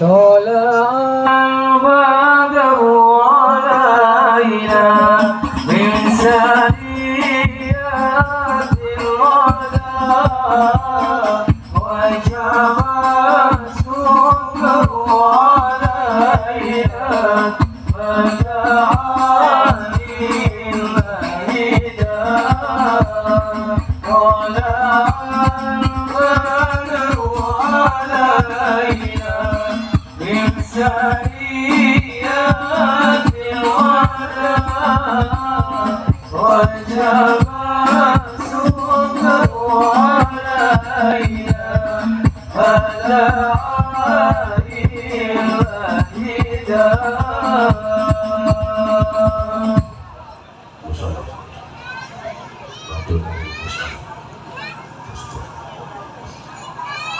طلع البدر علينا من ثنيات الوداع وجب السكر علينا فتعالي المهدى طلع البدر علينا من ثنيات الوداع وجب السكر علينا فتعالي المهدى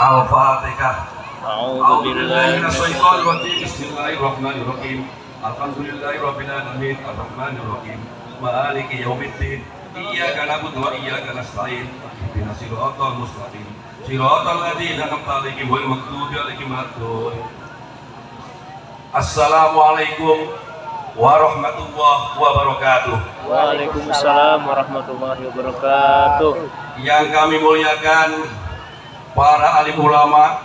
Al-Fatihah. A'udzu billahi minasyaitonir rajim. Bismillahirrahmanirrahim. Alhamdulillahirabbil alamin. Arrahmanir rahim. Maliki yaumiddin. Iyyaka na'budu wa iyyaka nasta'in. Ihdinas siratal mustaqim. Siratal ladzina an'amta 'alaihim ghairil maghdubi 'alaihim waladdallin. Assalamualaikum warahmatullahi wabarakatuh. Waalaikumsalam warahmatullahi wabarakatuh. Yang kami muliakan para alim ulama,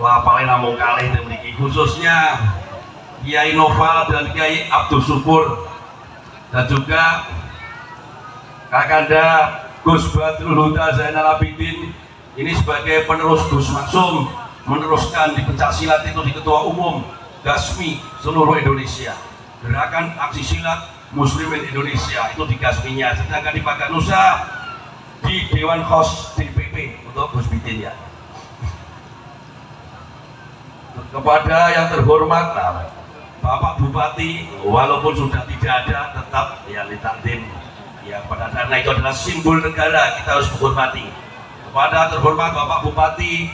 paling namung kalih memiliki khususnya Kiai Noval dan Kiai Abdul Syukur, dan juga Kakanda Gus Badrul Huda Zainal Abidin ini sebagai penerus Gus Maksum, meneruskan di pencaksilat itu di Ketua Umum Gasmi seluruh Indonesia, gerakan aksi silat Muslimin Indonesia itu di Gasminya, sedangkan di Paganusa di Dewan Khos DPP untuk Gus Bidin ya. Kepada yang terhormat Bapak Bupati, walaupun sudah tidak ada tetap ya litakdim ya, pada karena itu adalah simbol negara, kita harus menghormati. Kepada terhormat Bapak Bupati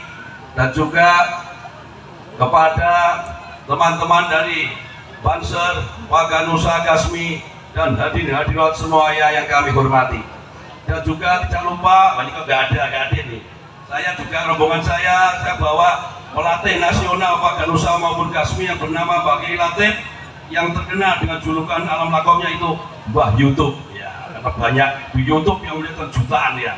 dan juga kepada teman-teman dari Banser, Paganusa, Gasmi dan hadirin hadirat semua yang kami hormati. Dan juga tidak lupa, ini kok nggak ada nih. Saya juga rombongan saya bawa pelatih nasional Paganusa maupun Gasmi yang bernama Mbak Kiai Latif, yang terkenal dengan julukan alam lakomnya itu Mbah YouTube. Ya, karena banyak di YouTube yang melihat jutaan ya.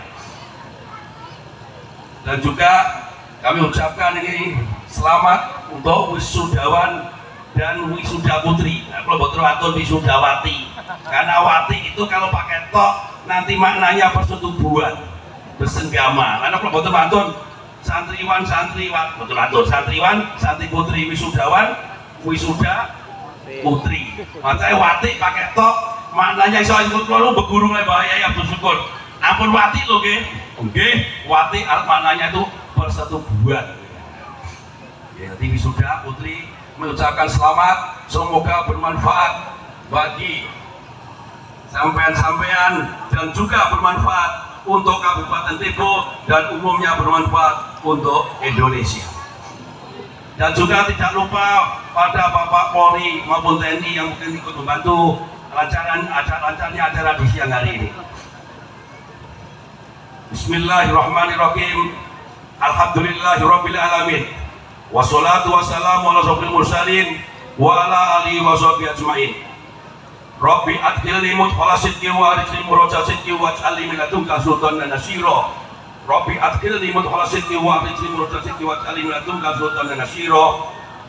Dan juga kami ucapkan ini selamat untuk wisudawan dan wisuda putri. Nah, kalau betul atau wisudawati, karena wati itu kalau pakai tok nanti maknanya persetubuhan, bersenggama. Karena kalau betul mantun santriwan, betul mantun santriwan, santri putri, wisudawan, wisuda putri. Makanya wati pakai tok maknanya iso ikut lalu berguru oleh bahaya yang bersyukur. Ampun wati loh, wati maknanya itu persetubuhan. Ya, jadi wisuda putri mengucapkan selamat, semoga bermanfaat bagi sampean-sampean dan juga bermanfaat untuk Kabupaten Tebo dan umumnya bermanfaat untuk Indonesia. Dan juga tidak lupa pada Bapak Polri maupun TNI yang mungkin ikut membantu lancarnya acara di siang hari ini. Bismillahirrahmanirrahim. Alhamdulillahirabbil alamin. Wassalatu wassalamu ala asyrofil mursalin wa ala alihi wa sahbihi ajmain. Rabbi adkhilni mudkhala sidqin wa arjini muraja sidqin waj'alni min ladunka sultanan nasira. Rabbi adkhilni mudkhala sidqin wa arjini muraja sidqin waj'alni min ladunka sultanan nasira.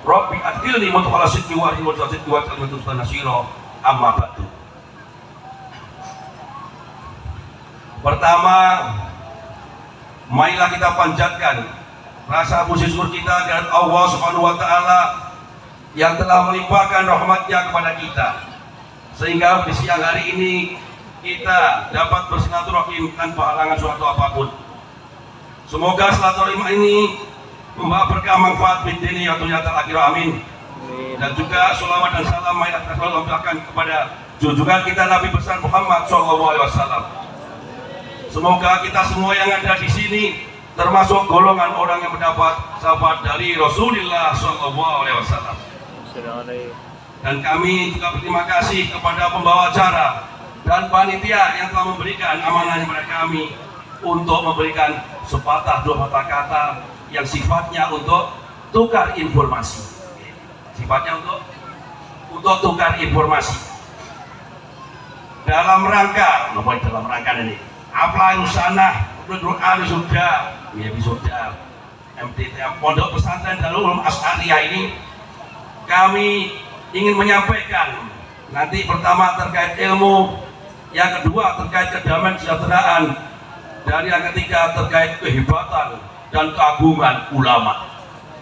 Rabbi adkhilni mudkhala sidqin wa arjini muraja sidqin waj'alni min ladunka sultanan nasira. Amma ba'du. Pertama, marilah kita panjatkan rasa puji syukur kita kepada Allah Subhanahu wa taala yang telah melimpahkan rahmat-Nya kepada kita, sehingga di siang hari ini kita dapat bersilaturahim tanpa halangan suatu apapun. Semoga silaturahim ini membawa berkah manfaat di dunia atau nyata akhir, amin. Dan juga sholawat dan salam marilah kita selalu aturkan kepada junjungan kita Nabi besar Muhammad SAW. Semoga kita semua yang ada di sini termasuk golongan orang yang mendapat syafaat dari Rasulullah SAW. Dan kami juga berterima kasih kepada pembawa acara dan panitia yang telah memberikan amanahnya kepada kami untuk memberikan sepatah dua patah kata yang sifatnya untuk bertukar informasi. Sifatnya untuk tukar informasi. Dalam rangka ini, apa usana sudah, ya sudah. MTT Pondok Pesantren Darul Ulum Asy'ariyah ini kami ingin menyampaikan nanti pertama terkait ilmu, yang kedua terkait kedamaian kesejahteraan, dan yang ketiga terkait kehebatan dan keagungan ulama,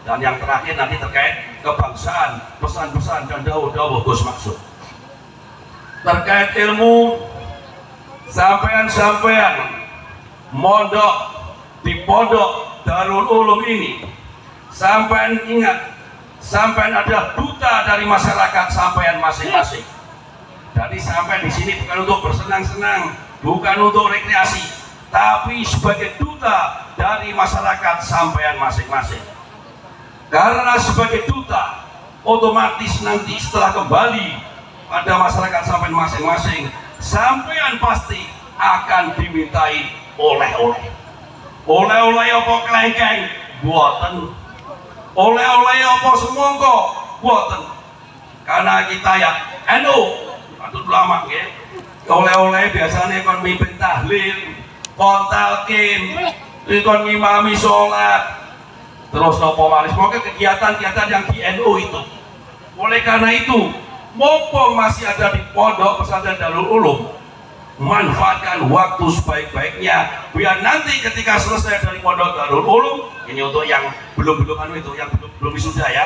dan yang terakhir nanti terkait kebangsaan, pesan-pesan dan dawuh-dawuh Gus Maksud. Terkait ilmu, sampean mondok di Pondok Darul Ulum ini, sampean ingat, sampean adalah duta dari masyarakat sampean masing-masing. Jadi sampean di sini bukan untuk bersenang-senang, bukan untuk rekreasi, tapi sebagai duta dari masyarakat sampean masing-masing. Karena sebagai duta, otomatis nanti setelah kembali pada masyarakat sampean masing-masing, sampean pasti akan dimintai oleh-oleh. Oleh-oleh apa kelengkeng? Buatan. Oleh-oleh apa semongko? Buatan. Karena kita ya NU atau ulama ya. Oleh-oleh biasanya kon mimpin tahlil, kon talqin, kon ngimami sholat, terus nopo malis. Pokoknya kegiatan-kegiatan yang di NU itu. Oleh karena itu, mumpung masih ada di Pondok Pesantren Darul Ulum, manfaatkan waktu sebaik-baiknya biar nanti ketika selesai dari Pondok Darul Ulum, ini untuk yang belum wisuda ya.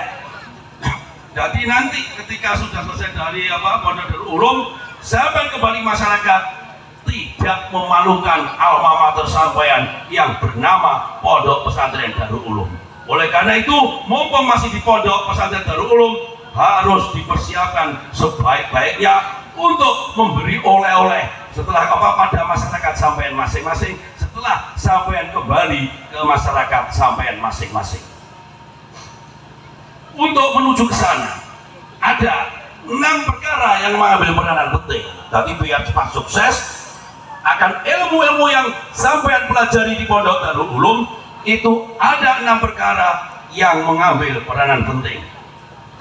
Jadi nanti ketika sudah selesai dari Pondok Darul Ulum, sampai kembali masyarakat tidak memalukan alma mater sampean yang bernama Pondok Pesantren Darul Ulum. Oleh karena itu, mumpung masih di Pondok Pesantren Darul Ulum, harus dipersiapkan sebaik-baiknya untuk memberi oleh-oleh setelah pada masyarakat sampean masing-masing, setelah sampean kembali ke masyarakat sampean masing-masing. Untuk menuju ke sana ada 6 perkara yang mengambil peranan penting. Tapi biar cepat sukses, akan ilmu-ilmu yang sampean pelajari di Pondok Darul Ulum itu ada 6 perkara yang mengambil peranan penting,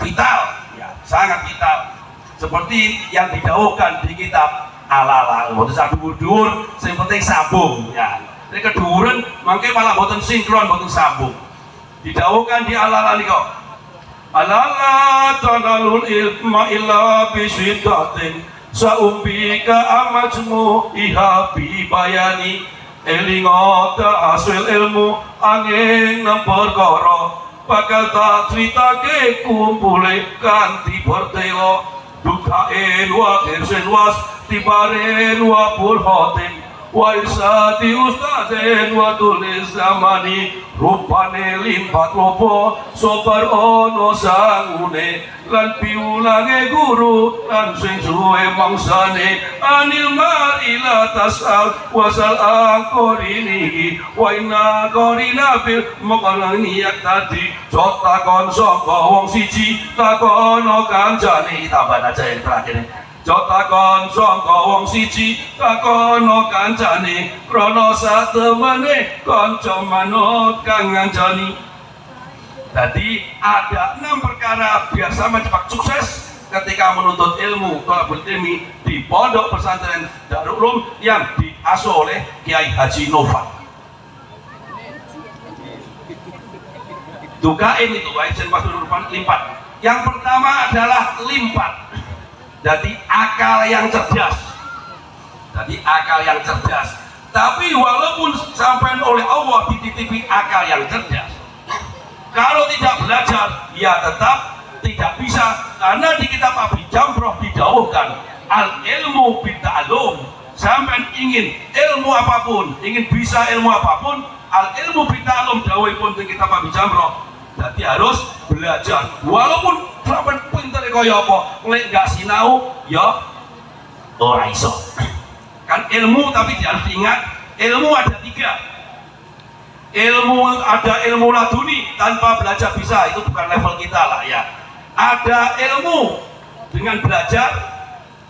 vital, ya, sangat vital. Seperti yang didhawuhkan di kitab Al-Ala, mboten sak dhuwur-dhuwur, sing penting sambung ya. Nek kedhuwuran mangke malah mboten sinkron, mboten sambung. Didhawuhkan di Al-Ala niku. Al-Ala tanalul ilma illa bisiddatin saumbika amajmu iha bi bayani elingota hasil ilmu angin perkara bakal tak critake kumpule kanthi bertela dukain wa irsin was tibarin wa pulhotin wa irsati ustadin wa tulis zamani rupane limpat lopo sobar ono sangune lan piulange guru lan sing suwe mangsane anil marila tasal wasal akorini wa inna korina bil makalang niat tadi jot takon sangka wong siji takono kancane tambah aja yang terakhir ini jotakon sangka wong siji takono kancane krana satemene kanca manut kang ngancani. Jadi ada 6 perkara biar sama cepat sukses ketika menuntut ilmu thalabul ilmi di Pondok Pesantren Darul Ulum yang diasuh oleh Kiai Haji Nova. Dukain itu wajan pas limpat. Yang pertama adalah limpat. Jadi akal yang cerdas. Tapi walaupun sampai oleh Allah dititipi akal yang cerdas, kalau tidak belajar, ya tetap tidak bisa. Karena di kitab Abi Jamroh didhawuhkan al ilmu bitta'allum. Sampai ingin ilmu apapun, ingin bisa ilmu apapun, al ilmu bitta'allum dawuhipun di kitab Abi Jamroh. Jadi harus belajar. Walaupun sampai pinter kaya apa, lek gak sinau, ya ora iso. Kan ilmu, tapi harus diingat, ilmu ada 3. Ilmu ada ilmu laduni, tanpa belajar bisa, itu bukan level kita lah ya. Ada ilmu dengan belajar.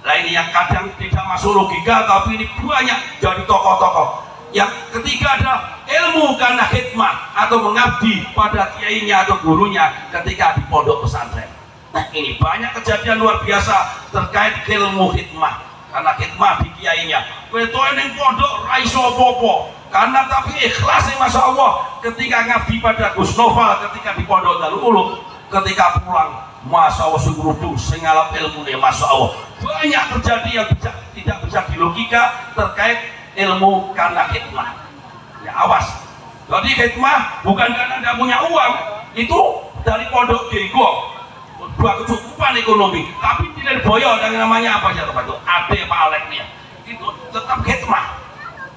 Nah ini yang kadang tidak masuk logika, tapi ini banyak jadi tokoh-tokoh. Yang ketiga adalah ilmu karena khidmah atau mengabdi pada kiainya atau gurunya ketika di pondok pesantren. Nah, ini banyak kejadian luar biasa terkait ilmu khidmah karena khidmah di kiainya. Ketua yang pondok raiso popo karena tapi ikhlas masya Allah ketika ngabdi pada Gus Noval ketika di pondok Darul Ulum, ketika pulang masya Allah sungguh sing ngalap ilmu masya Allah. Banyak terjadi yang tidak bisa dilogika terkait ilmu karena khidmah. Ya awas. Jadi khidmah bukan karena tidak punya uang, itu dari pondok diego buat kecukupan ekonomi, tapi tidak boyo yang namanya apa aja itu ade Pak Aleknya itu tetap khidmah.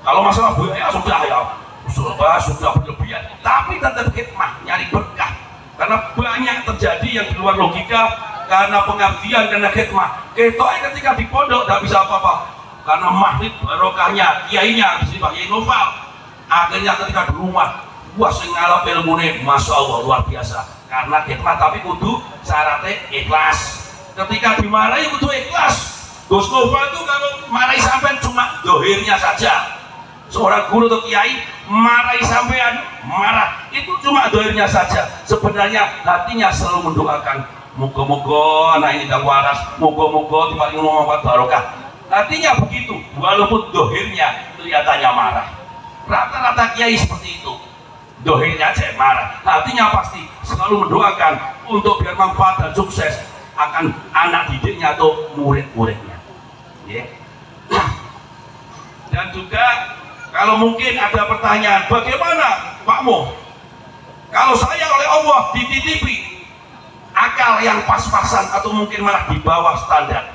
Kalau masalah biaya sudah berlebihan, tapi tetap khidmah nyari berkah karena banyak terjadi yang di luar logika karena pengabdian karena khidmah. Ketika di pondok tidak bisa apa-apa karena maghrib barokahnya kiainya di Kiai Noval. Akhirnya ketika di rumah wah sing ngalap ilmune masya Allah luar biasa karena khidmah, tapi kudu syaratnya ikhlas. Ketika dimarahi kudu ikhlas. Gus Noval itu kalau marahi sampean cuma dohirnya saja. Seorang guru atau kiai marahi sampean marah itu cuma dohirnya saja, sebenarnya hatinya selalu mendoakan moga-moga anak ini tak waras, moga-moga diparingi umur barokah. Artinya begitu, walaupun dohirnya kelihatannya marah. Rata-rata kiai seperti itu, dohirnya aja marah. Artinya pasti selalu mendoakan untuk biar manfaat dan sukses akan anak didiknya atau murid-muridnya. Yeah. Dan juga kalau mungkin ada pertanyaan, bagaimana Pak Mo? Kalau saya oleh Allah dititipi akal yang pas-pasan atau mungkin malah di bawah standar.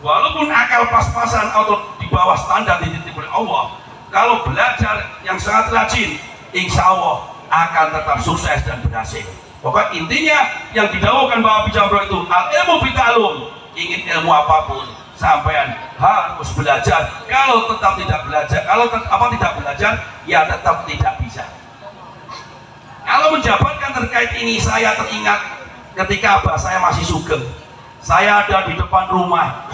Walaupun akal pas-pasan atau di bawah standar dititip oleh Allah, kalau belajar yang sangat rajin, insya Allah akan tetap sukses dan berhasil. Pokoknya intinya yang didawuhkan Bapak Bijambro itu al-ilmu bita'alum. Ingin ilmu apapun, sampean harus belajar. Kalau tetap tidak belajar, tidak belajar, ya tetap tidak bisa. Kalau menjabarkan terkait ini, saya teringat ketika abah saya masih sugeng. Saya ada di depan rumah.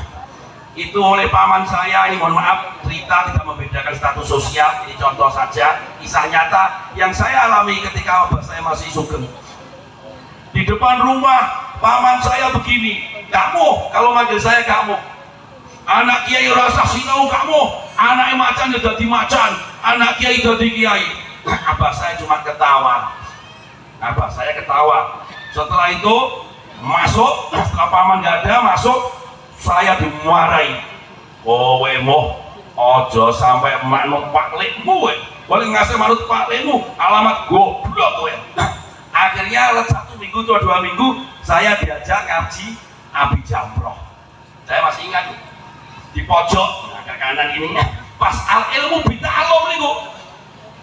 Itu oleh paman saya, ini mohon maaf cerita tidak membedakan status sosial, ini contoh saja kisah nyata yang saya alami ketika abah saya masih sugeng. Di depan rumah paman saya begini, kamu kalau manggil saya kamu anak kiai rasa sinau, kamu anak macan jadi macan, anak kiai jadi kiai. Abah saya cuma ketawa, abah saya ketawa. Setelah itu masuk, setelah paman gak ada masuk, saya dimarahi. Kowe moh ojo sampai manut paklekmu we. Boleh ngasih manut paklekmu alamat goblok kowe. Akhirnya 1 minggu atau 2 minggu saya diajak ngaji Abi Jamroh. Saya masih ingat di pojok agak kanan ini pas al ilmu bita'alum niku.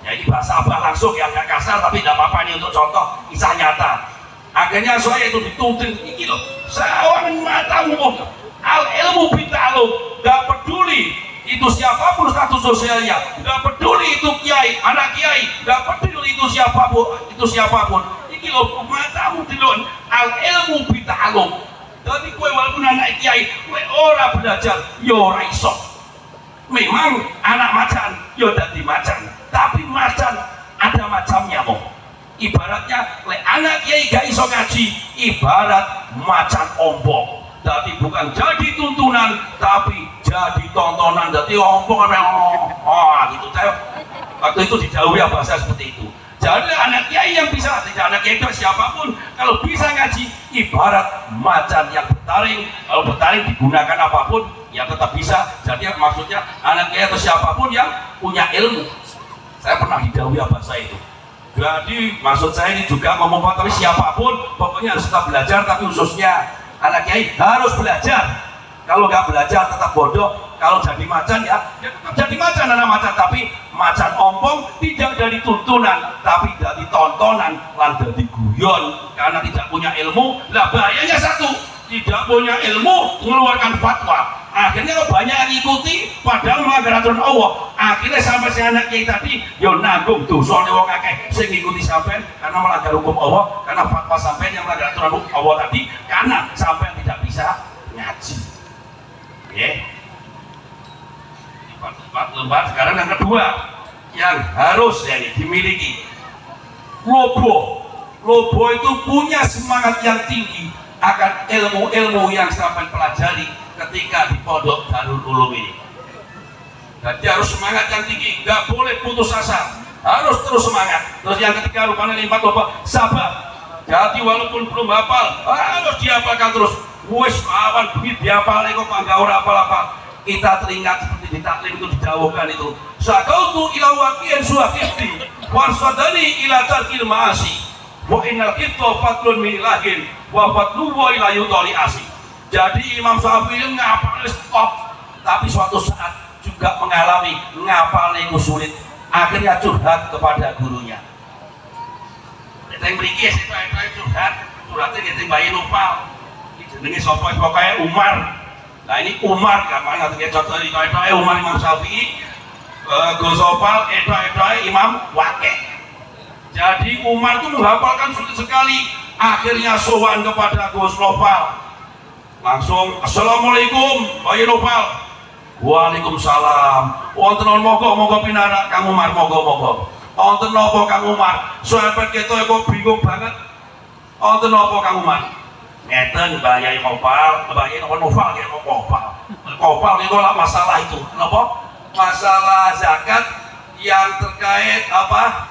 Ya ini bahasa abah langsung ya agak kasar tapi tidak apa-apa ini untuk contoh kisah nyata. Akhirnya saya itu dituntun ini loh. Sawangan matamu al ilmu bita'alum, gak peduli itu siapapun status sosialnya, gak peduli itu kiai, anak kiai, gak peduli itu siapapun. Iki loh matamu dilon al ilmu bita'alum. Jadi kue walaupun anak kiai, kue ora belajar, yo ora iso. Memang anak macan, yo dadi macan, tapi macan ada macamnya mo. Ibaratnya le anak kiai gak iso ngaji, ibarat macan ompong. Jadi bukan jadi tuntunan, tapi jadi tontonan. Jadi ompong gitu. Saya waktu itu didahului bahasa seperti itu. Jadi anak kiai yang bisa, tidak anak kiai siapapun, kalau bisa ngaji, ibarat macan yang bertaring. Kalau bertaring digunakan apapun, ya tetap bisa. Jadi maksudnya anak kiai atau siapapun yang punya ilmu. Saya pernah didahului bahasa itu. Jadi maksud saya ini juga mempengaruhi siapapun, pokoknya harus tetap belajar, tapi khususnya anak kiai harus belajar. Kalau nggak belajar tetap bodoh. Kalau jadi macan ya tetap jadi macan anak macan, tapi macan ompong tidak dari tuntunan, tapi dari tontonan lan dari guyon karena tidak punya ilmu. Lah bahayanya satu, tidak punya ilmu mengeluarkan fatwa. Akhirnya banyak yang ikuti padahal melanggar aturan Allah. Akhirnya sampai si anak kiai tadi yo nanggung dosane wong akeh sing ngikuti sampean karena melanggar hukum Allah, karena fatwa sampean yang melanggar aturan hukum Allah tadi, karena sampean tidak bisa ngaji. Ya. Lembar sekarang yang kedua, yang harus dimiliki. Lobo itu punya semangat yang tinggi akan ilmu-ilmu yang sampai pelajari ketika di pondok Darul Ulum ini. Jadi harus semangat yang tinggi, nggak boleh putus asa, harus terus semangat. Terus yang ketiga rupanya lima sabar. Jadi walaupun belum hafal, harus dihafalkan terus. Wes awan begitu dihafal kok nggak ora apa-apa. Kita teringat seperti di taklim itu didawuhkan itu. Sakautu ila waqi'in suhaqti warsadani ila tarkil ma'asi. Wa innal qittu fatlun min ilahin wa fatlu wa ila yudali asi. Jadi Imam Syafi'i ngapal stop, tapi suatu saat juga mengalami ngapal itu sulit. Akhirnya curhat kepada gurunya. Kita yang berikis itu curhatnya kita bayi lupa. Jenenge sapa pokoke Umar. Nah ini Umar gamane ngerti contoh iki kaya Umar Imam Syafi'i, Ghazali eta Imam Waqi'. Jadi Umar itu menghafalkan sulit sekali. Akhirnya sowan kepada Gus Nopal. Langsung assalamualaikum Bayi Nopal. Waalaikumsalam. Wonten monggo pinarak Kang Umar monggo. Wonten napa Kang Umar? Sahabat kita kok bingung banget. Wonten napa Kang Umar? Ngeten Bayi Nopal, Bayi Nopal ya Nopal itu lah masalah itu. Napa? Masalah zakat yang terkait apa?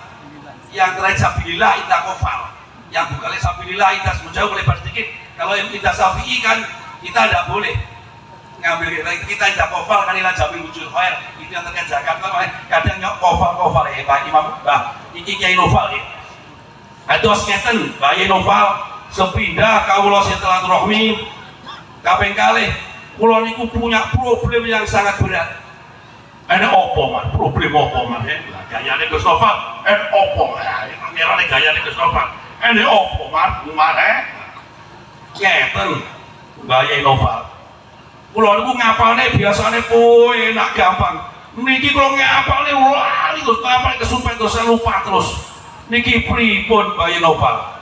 Yang terkait sabilillah indah kofal. Yang bukan sabilillah indah jauh lebar sedikit. Kalau yang indah Syafi'i kan kita tidak boleh ngambil kita indah kofal kan ilah jamin wujud khair. Itu yang terkait zakat kan kadang nyok kofal ya Pak Imam iki Kiai Nopal ya. Itu ngeten Bayi Nopal sepindah kawula silaturahmi kaping kalih kula niku punya problem yang sangat berat. Ada opo man, problem opo man ya. Gayane Gus Nopal, opo ya. Pangerane gayane Gus Nopal. Opo man, ngeten Bayi Nopal. Kula niku ngapalne biasane enak gampang. Niki kula ngapalne lali terus ngapal kesupen terus lupa terus. Niki pripun Bayi Nopal?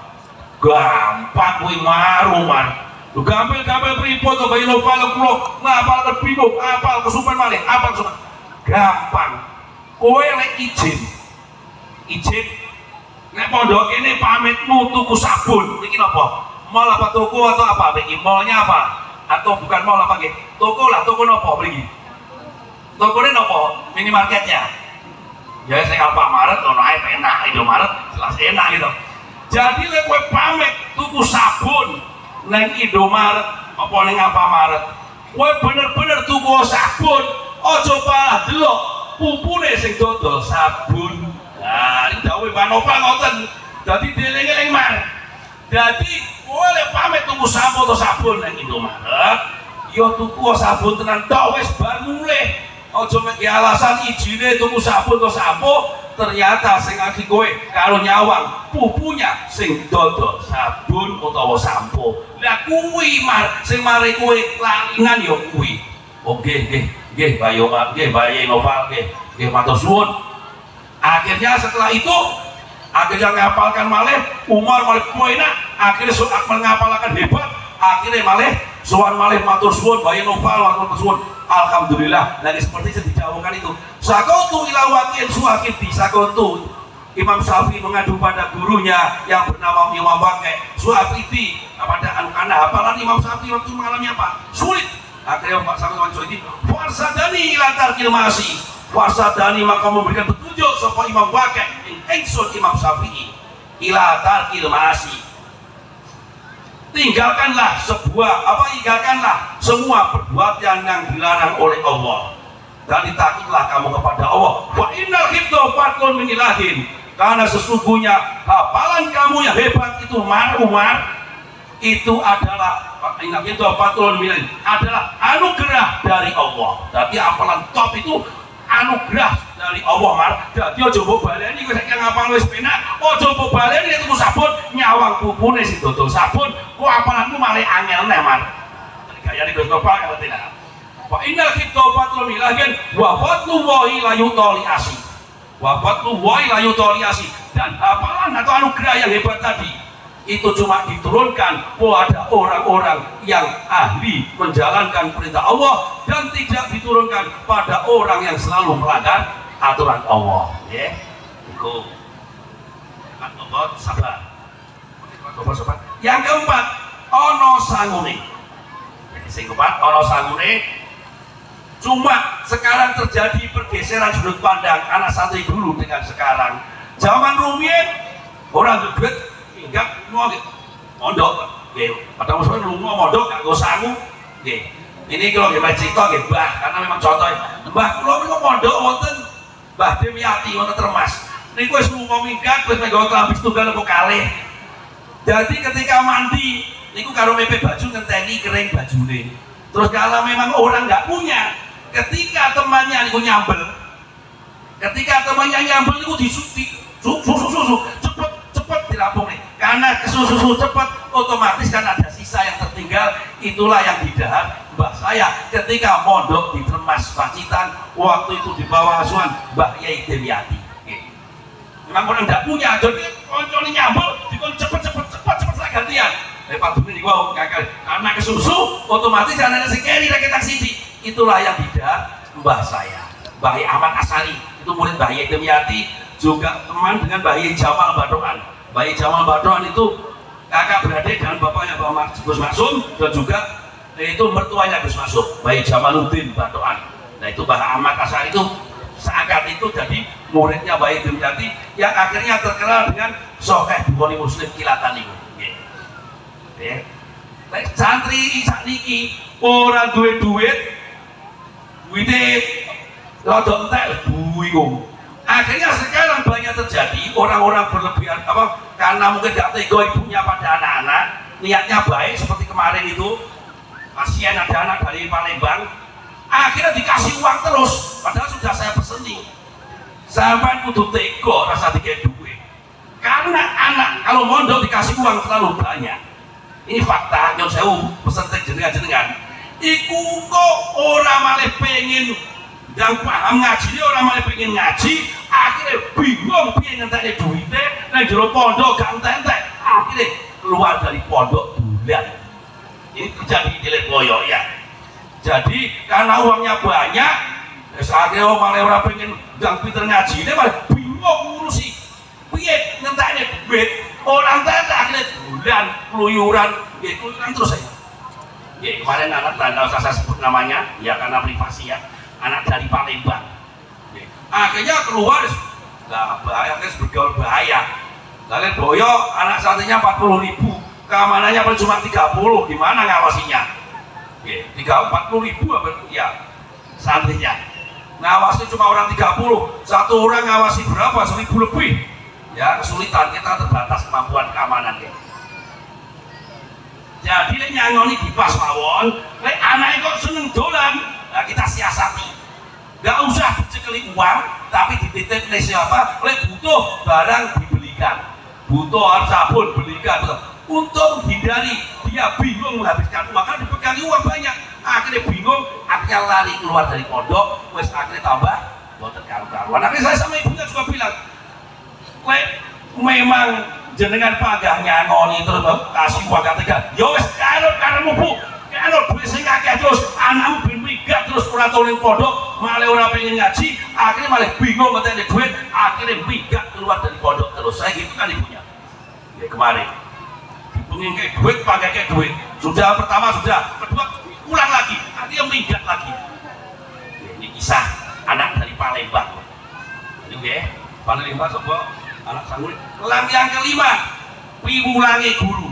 Gampang kuwi maruman. Lu gampil pripun to Bayi Nopal kula ngapal bingung, apal kesupen malih, apal kesupen. Gampang. Kowe lek izin nek pondok ini pamitmu tuku sabun iki napa? Mall apa toko atau apa iki? Mallnya apa? Atau bukan mall apa nggih? Toko lah, toko napa mriki? Tokone napa? Minimarketnya. Ya sing Alfamaret ono ae enak, Indomaret jelas enak gitu. Jadi lek kowe pamit tuku sabun nang Indomaret apa ning Alfamaret, kowe bener-bener tuku sabun, aja malah delok pupune sing dodol sabun. Nah, iki dawuhe Mbak Nopal ngoten. Dadi dieling-eling mar. Dadi kowe lek pamit tuku sabun atau sabun nang Indomaret, ya tuku sabun tenan tok wis bar mulih. Aja mek alasan ijine tuku sabun atau sampo, ternyata sing aki kowe karo nyawang pupunya sing dodol sabun utawa sampo. Lah kuwi mar sing mari kowe lalingan ya kuwi. Oke, nggih Bayi Nopal nggih matur suwun. Akhirnya setelah itu akhirnya ngapalkan malih Umar malih enak, akhirnya ngapalkan hebat, akhirnya malih sowan malih matur suwun Bayi Nopal matur suwun. Alhamdulillah, lagi seperti yang dijawabkan itu. Sakautu ila waqi'in suhaqti, sakautu. Imam Syafi'i mengadu pada gurunya yang bernama Imam Waqi' Suhaqti pada anak-anak hafalan Imam Syafi'i waktu mengalami apa? Sulit. Akhirnya Pak Syafi'i Suhaqti, "Warsadani ila tarkil ma'asi." Warsadani maka memberikan petunjuk sapa Imam Waqi' ingsun Imam Syafi'i ila tarkil ma'asi. Tinggalkanlah semua perbuatan yang dilarang oleh Allah dan takutlah kamu kepada Allah. Wa innal hifdha fatlun min ilahin, karena sesungguhnya hafalan kamu yang hebat itu Umar itu adalah innal hifdha fatlun min ilahin, adalah anugerah dari Allah. Tapi hafalan top itu anugerah dari Allah mar. Dadi aja mbok baleni kowe nek ngapal wis penak, aja mbok baleni tuku sabun nyawang pupune sing dodol sabun, kok apalanmu malah angel neh mar. Gayane Gus Nopal ngerti lah. Wa innal hifdha fatlun min ilahin wa fatlu wahi la yutali asi. Wa fatlu wahi la yutali asi. Dan hafalan atau anugerah yang hebat tadi itu cuma diturunkan pada orang-orang yang ahli menjalankan perintah Allah dan tidak diturunkan pada orang yang selalu melanggar aturan Allah, ya. Iku apa sabar. Yang keempat, ono sangune. Sing keempat, ono sangune. Cuma sekarang terjadi pergeseran sudut pandang anak santri dulu dengan sekarang. Zaman rumiyin orang duit enggak mau mondok, nggih. Padahal musuh lunga mondok gak go sangu, nggih. Ini kalau nggih cerita nggih, Mbah, karena memang contoh. Mbah kula niku mondok wonten Mbah Demiati wonten Termas. Niku wis lunga minggat wis nggawa klambi tunggal apa kalih. Jadi ketika mandi niku karo mepe baju ngenteni kering bajune. Terus kalau memang orang nggak punya, ketika temannya niku nyambel, niku susu cepet dirapung nih. Karena susu cepet, otomatis kan ada sisa yang tertinggal. Itulah yang didahar Mbah saya ketika mondok di Termas Pacitan, waktu itu di bawah asuhan Mbah Yai Demiati. Memang orang tidak punya, jadi koncone nyambel, dikon cepet saya gantian. Pak Dumi niku karena kesusu, otomatis ada sekali rakyat sini. Itulah yang didahar Mbah saya, Mbah Yai Ahmad Asari, itu murid Mbah Yai Demiati, juga teman dengan Mbah Yai Jamal Badoan. Mbah Yai Jamal Badoan itu kakak beradik dengan bapaknya Gus Maksum, dan juga itu mertuanya Gus Maksum, Mbah Yai Jamaluddin Badoan. Nah itu Mbah Ahmad Asari itu seakat itu jadi muridnya Mbah Yai Demiati yang akhirnya terkenal dengan Sokeh Bukhari Muslim Kilatan itu. Santri sakniki orang duit rodok entek bingung. Akhirnya sekarang banyak terjadi orang-orang berlebihan karena mungkin tidak tega ibunya pada anak-anak, niatnya baik seperti kemarin itu pasien ada anak dari Palembang, akhirnya dikasih uang terus padahal sudah saya peseni sampai kudu tega rasa dikasih duit karena anak kalau mondok dikasih uang terlalu banyak. Ini fakta yang saya pesen jenengan iku kok orang malah pengen yang paham ngaji ini orang malah pengen ngaji akhirnya bingung pengen ngenteknya duitnya dan jero pondok gak entek akhirnya keluar dari pondok bulan. Ini terjadi di Lirboyo ya. Jadi karena uangnya banyak akhirnya malah orang pengen yang pinter ngaji ini malah bingung ngurusi piye ngenteknya duit orang entek akhirnya bulan keluyuran terus saya. Ya, kemarin anak tanda saya sebut namanya ya karena privasi ya, anak dari Palembang. Ya, akhirnya keluar nggak bahaya, kan bergaul bahaya. Kalian boyo anak santrinya 40.000, keamanannya paling cuma 30, gimana ngawasinya? Ya, 40.000 apa ya santrinya. Ngawasi cuma orang 30, satu orang ngawasi berapa? 1.000 lebih. Ya kesulitan, kita terbatas kemampuan keamanannya. Jadi lek nyangoni di pas mawon, lek anake kok seneng dolan, nah kita siasati. Gak usah dicekeli uang, tapi dititip nih siapa? Lek butuh barang dibelikan, butuh sabun belikan, untuk menghindari dia bingung menghabiskan uang kan dipegangi uang banyak, akhirnya bingung, akhirnya lari keluar dari pondok, wes akhirnya tambah boten karu-karuan. Akhirnya saya sama ibunya juga bilang, lek memang jenengan panggah nyangoni terus kasih uang ketiga ya wis karepmu Bu kalau duit sing akeh terus anakmu ben minggat terus ora tau ning pondok malah ora pengen ngaji akhirnya malah bingung ngeteni duit akhirnya minggat keluar dari pondok terus saya gitu kan ibunya ya kemarin dibungin kayak duit pakai kayak duit sudah pertama sudah kedua ulang lagi akhirnya minggat lagi ya, ini kisah anak dari Palembang ini ya Palembang sebuah anak sanggup. Yang kelima, piwulangi guru.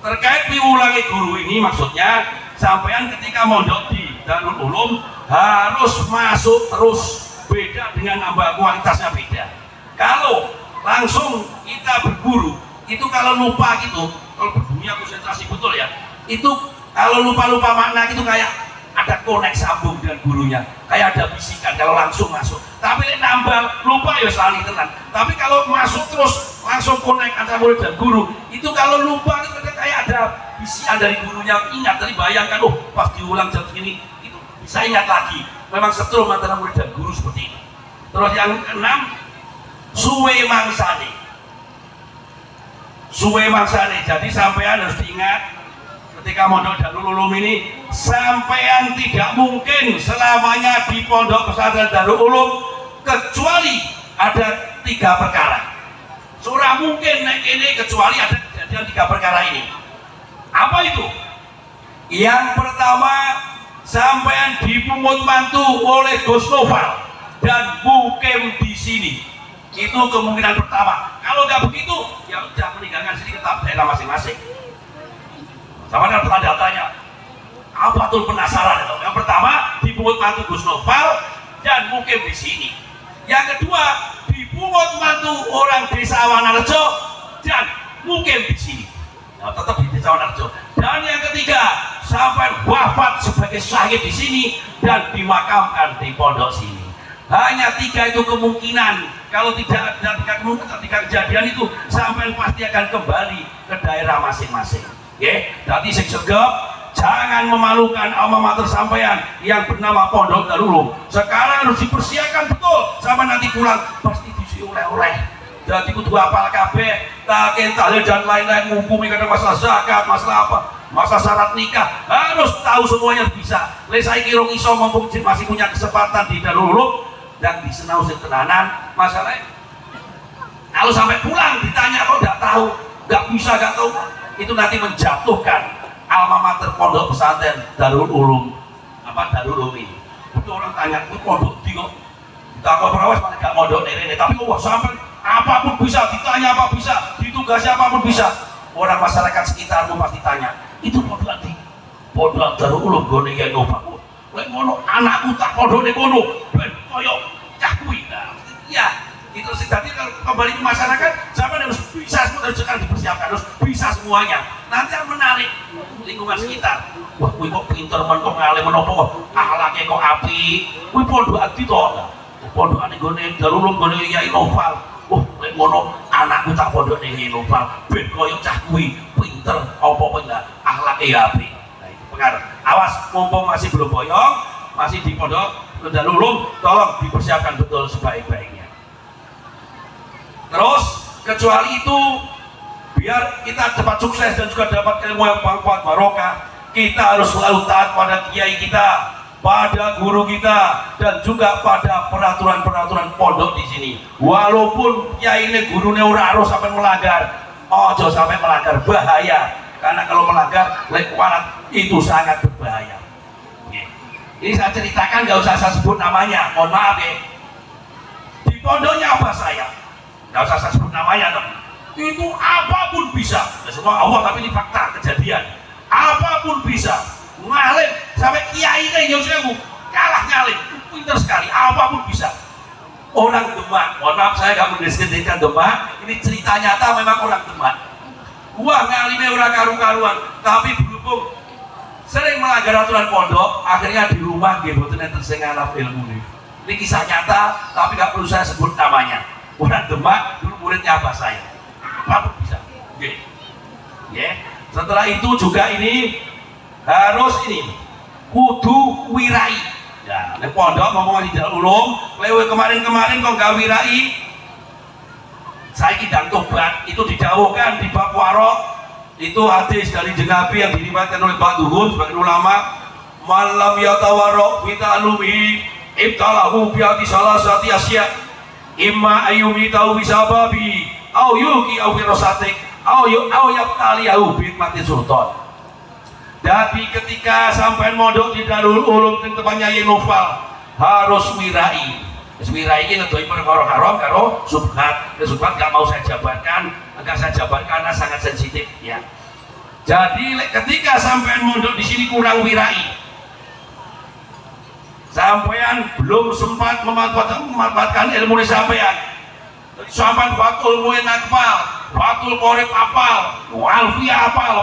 Terkait piwulangi guru ini maksudnya sampean ketika mondok di Darul Ulum harus masuk terus, beda dengan nambah kualitasnya beda. Kalau langsung kita berguru itu kalau lupa gitu, kalau berdunia konsentrasi betul ya, itu kalau lupa-lupa makna itu kayak ada konek sambung dengan gurunya, kayak ada bisikan kalau langsung masuk. Tapi nambah lupa ya selalu tenang. Tapi kalau masuk terus langsung konek antara murid dan guru, itu kalau lupa itu kayak ada bisikan dari gurunya. Ingat, dari bayangkan, oh pas diulang jam segini itu bisa ingat lagi. Memang setrum antara murid dan guru seperti ini. Terus yang keenam, suwe mangsane. Suwe mangsane. Jadi sampean harus diingat ketika mondok Darul Ulum ini sampean tidak mungkin selamanya di pondok pesantren Darul Ulum kecuali ada 3 perkara. Surah mungkin naik ini kecuali ada kejadian 3 perkara ini. Apa itu? Yang pertama, sampean dipungut mantu oleh Gus Noval dan mukim di sini. Itu kemungkinan pertama. Kalau nggak begitu, ya udah meninggalkan sini tetap daerah masing-masing. Sama dengan tanda-tanya. Apa tuh penasaran itu? Yang pertama, dipungut mantu Gus Noval dan mukim di sini. Yang kedua, dipungut mantu orang desa Wanarjo dan mukim di sini. Nah, tetap di desa Wanarjo. Dan yang ketiga, sampai wafat sebagai syahid di sini dan dimakamkan di pondok sini. Hanya 3 itu kemungkinan. Kalau tidak ada 3 kejadian itu, sampai pasti akan kembali ke daerah masing-masing. Ya, jadi segera jangan memalukan alma mater sampean yang bernama Pondok Darul Ulum. Sekarang harus dipersiapkan betul, sama nanti pulang pasti diisi oleh-oleh. Jadi kudu hafal kabeh, takin tahlil dan lain-lain, ngukumi kadang masalah zakat, masalah apa, masalah syarat nikah, harus tahu semuanya bisa. Saya kira iso mumpung masih punya kesempatan di Darul Ulum dan di Senau Tenanan, masalahnya kalau sampai pulang ditanya kok nggak tahu, nggak bisa, nggak tahu, itu nanti menjatuhkan alma mater pondok pesantren Darul Ulum Darul Ulum ini. Itu orang tanya, itu pondok di kok takut perawas mana gak mondok ini, tapi wah sampai apapun bisa, ditanya apa bisa, ditugasi apapun bisa. Orang masyarakat sekitarmu pasti tanya, itu pondok di pondok Darul Ulum gone ya nova. Lek ngono anakku tak pondok ning kono, ben koyo cah kuwi. Ya, itu tadi kalau kembali ke masyarakat, zaman harus bisa semua, harus dipersiapkan, harus bisa semuanya. Nanti akan menarik lingkungan sekitar. Wah, kuwi kok pinter men kok ngalih menapa kok akhlake kok apik. Kuwi pondok adi to. Pondokane gone Darul Ulum gone Yai Noval. Wah, lek ngono anakku tak pondok ning Yai Noval, ben koyo cah kuwi pinter apa-apa enggak akhlake apik. Nah, itu pengaruh. Awas, mumpung masih belum boyong, masih di pondok Darul Ulum, tolong dipersiapkan betul sebaik-baiknya. Terus, kecuali itu, biar kita cepat sukses dan juga dapat ilmu yang bermanfaat barokah, kita harus selalu taat pada kiai kita, pada guru kita, dan juga pada peraturan-peraturan pondok di sini. Walaupun kiai ini gurunya ora harus sampai melanggar, ojo sampai melanggar, bahaya. Karena kalau melanggar, lekualat itu sangat berbahaya. Ini saya ceritakan, nggak usah saya sebut namanya, mohon maaf ya. Di pondoknya apa saya? Nggak usah saya sebut namanya dong. Itu apapun bisa. Ya, semua Allah, tapi ini fakta kejadian. Apapun bisa. Ngalim sampai kiai ini Yosewu kalah ngalim, pintar sekali. Apapun bisa. Orang Demak, mohon maaf saya nggak mendeskripsikan Demak. Ini cerita nyata, memang orang Demak. Wah, ngalimnya orang karu-karuan, tapi berhubung sering melanggar aturan pondok, akhirnya di rumah gitu ternyata sing ngalap ilmu ini. Ini kisah nyata, tapi nggak perlu saya sebut namanya. Orang Demak dulu muridnya apa saya? Apapun bisa. Setelah itu juga ini harus ini kudu wirai. Ya, nek pondok ngomong di Darul Ulum, lewe kemarin-kemarin kok nggak wirai. Saya kidang tobat itu didawuhkan di bab warok. Itu hadis dari Jenabi yang diriwayatkan oleh Ba'duhun sebagai ulama, malam yatawarok bita'alumi ibtalahu bi'ati salasati asya imma ayumi tahu bisababi au yuki au firosatik au yaktaliyahu bitmati sultan. Jadi ketika sampai mondok di Darul Ulum di tempatnya Yai Noval harus wirai. Wirai ini ngedoi perkara haram karo subhat. Subhat gak mau saya jabarkan, enggak saya jabarkan karena sangat sensitif ya. Jadi ketika sampean mondok di sini kurang wirai, sampean belum sempat memanfaatkan ilmu sampean. Sampean fatul muin akpal, fatul korek apal, alfiyah apal,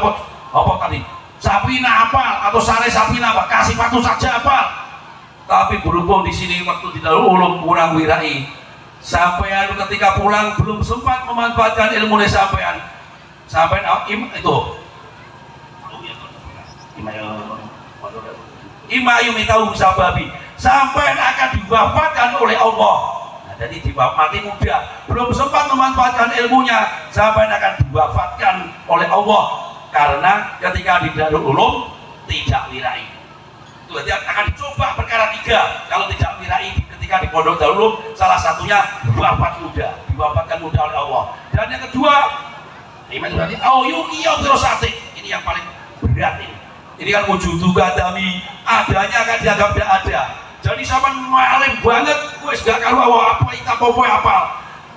apa tadi? Sapina apal atau sare sapina apa? Kasih fatul saja apal. Tapi berhubung di sini waktu di Darul Ulum kurang wirai, sampean ketika pulang belum sempat memanfaatkan ilmu sampean. Sampean itu imayu tahu sababi, sampean akan diwafatkan oleh Allah. Nah, jadi mati muda, belum sempat memanfaatkan ilmunya, sampean akan diwafatkan oleh Allah karena ketika di Darul Ulum tidak wirai. Itu akan dicoba perkara 3 kalau tidak wirai ketika di Pondok Darul Ulum salah satunya diwafatkan muda oleh Allah. Dan yang kedua, ini yang paling berat ini. Ini kan wujudu kadami, adanya kan dianggap tidak ada. Jadi sampean malim banget, wis gak karo apa kita apa.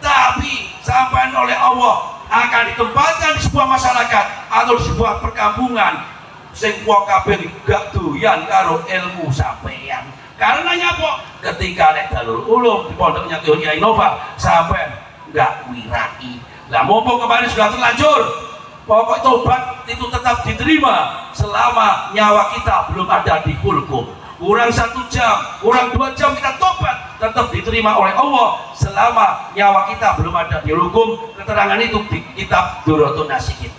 Tapi sampean oleh Allah akan ditempatkan di sebuah masyarakat atau di sebuah perkampungan sing wong kabeh gak doyan karo ilmu sampeyan. Karena nyapa? Ketika nek Darul Ulum di pondoknya Kiai Noval sampean gak wirai. Lah mumpung kemarin sudah terlanjur, pokok tobat itu tetap diterima selama nyawa kita belum ada di hulkum. Kurang 1 jam, kurang 2 jam kita tobat tetap diterima oleh Allah selama nyawa kita belum ada di hukum. Keterangan itu di kitab Durratun Nasihin.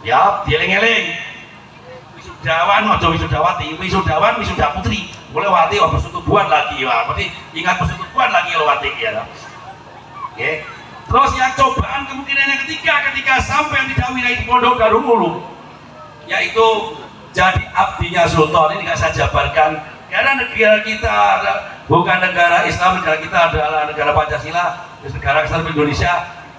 Ya, dieling-eling. Wisudawan, ojo wisudawati, wisudawan, wisuda putri. Boleh wati, persetubuhan lagi. Wah, berarti ingat persetubuhan lagi lo wati ya. Oke. Terus yang cobaan kemungkinan yang ketiga ketika sampai yang tidak wilayah di Pondok Darul Ulum, yaitu jadi abdinya sultan. Ini nggak saya jabarkan karena negara kita bukan negara Islam, negara kita adalah negara Pancasila, negara kesatuan Indonesia.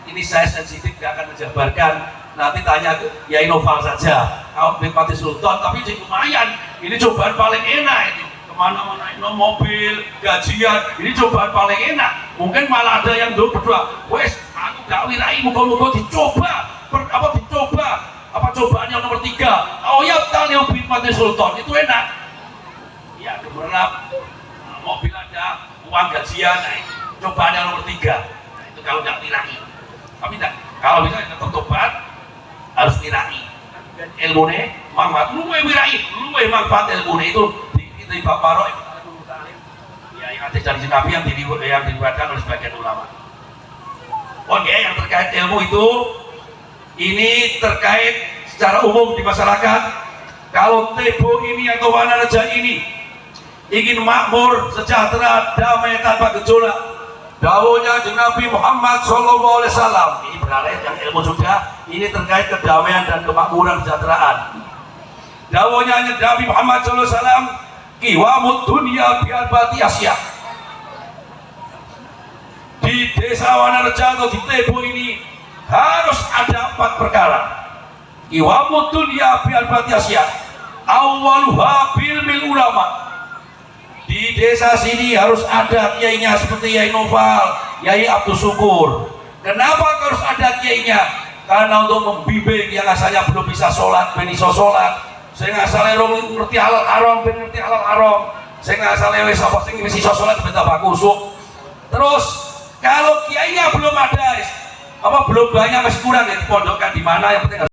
Ini saya sensitif, nggak akan menjabarkan. Nanti tanya ke Yai Noval saja. Kalau nikmati sultan, tapi lumayan. Ini cobaan paling enak ini. Kemana-mana naik mobil, gajian. Ini cobaan paling enak. Mungkin malah ada yang berdua. Wes, aku gak wirai, muka-muka dicoba. Apa cobaan yang nomor 3? Oh ya, tali nikmati sultan itu enak. Ya, gemerlap. Mobil ada, uang gajian. Nah, cobaan yang nomor 3. Nah, itu kalau gak wirai. Tapi tidak. Kalau bisa tetap tobat, harus wirai. Ilmunya manfaat, luwe wirai, luwe manfaat ilmunya itu di Bab Barok ya, yang hadis dari Nabi yang diriwayatkan oleh sebagian ulama. Oke, yang terkait ilmu itu ini terkait secara umum di masyarakat. Kalau Tebo ini atau Wanareja ini ingin makmur, sejahtera, damai tanpa gejolak, dawuhnya Nabi Muhammad SAW ini beralih yang ilmu sudah. Ini terkait kedamaian dan kemakmuran kesejahteraan. Dawuhnya Nabi Muhammad SAW, qiwamud dunia biar bati Asia. Di desa Wanareja atau di Tebo ini harus ada 4 perkara. Qiwamud dunia biar bati Asia. Awaluha bil ulama. Di desa sini harus ada kiainya seperti Yai Noval, Yai Abdul Syukur. Kenapa harus ada kiainya? Karena untuk membimbing yang asalnya belum bisa sholat, ben iso sholat. Saya asalnya ngerti halal haram, ben ngerti halal haram. Saya asalnya wis apa sing wis iso sholat ben tambah kusuk. Terus kalau kiainya belum ada, belum banyak, masih kurang ya, pondokan di mana yang penting